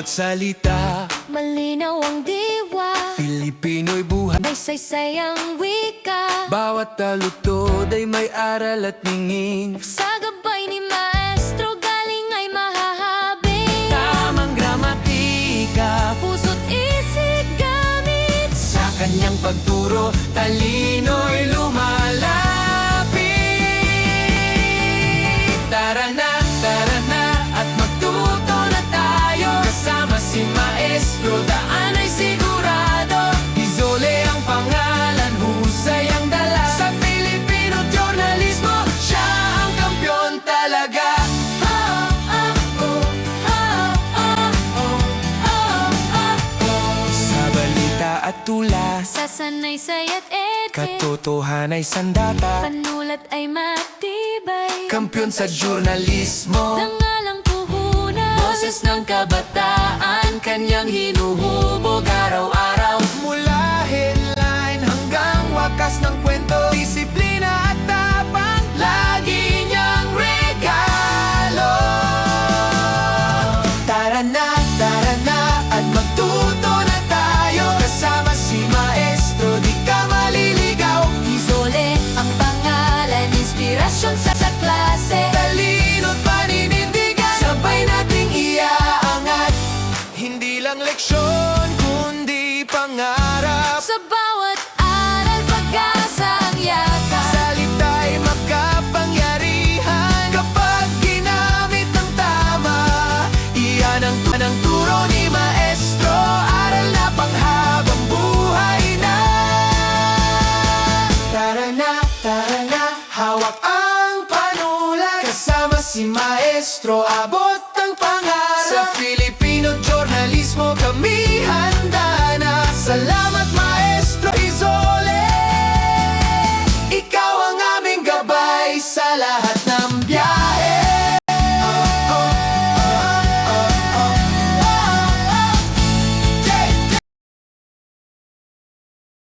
bawat salita, malinaw ang diwa, Filipino'y buhay, may saysay ang wika. bawat talutod ay may aral at ningning. Sa gabay ni maestro galing ay mahahabi. Tamang gramatika, Puso't isip gamit sa kanyang pagturo, talino'y lumalapit. Tara na at magtuto na tayo. Kasama si Maestro, daan ay sigurado. Izole ang pangalan, husay ang dala. Sa Filipino journalismo, siya ang kampyon talaga. Sa balita at tula, sa sanaysay at ete, katotohanan ay sandata. panulat ay matibay. Kampyon sa journalismo, Dangalang puhunan, boses ng kabataan, kanyang hinuhubog araw-araw. Mula headline hanggang wakas ng kwento, disiplina at tapang, lagi niyang regalo. Tara na at magtuto na tayo. Kasama si Maestro, di ka maliligaw. Izole ang pangalan, inspirasyon sa klase. Talino't paninindigan, sabay nating iaangat. Hindi lang leksyon, kundi pangarap. Sa bawat aral, pag-asa ang yakap. Salita'y makapangyarihan kapag ginamit ng tama. Iyan ang turo ni Maestro, aral na panghabang buhay na. Tara na, hawak ang panulat. Kasama si Maestro, abot ang pangarap. Sa Filipino journalismo kami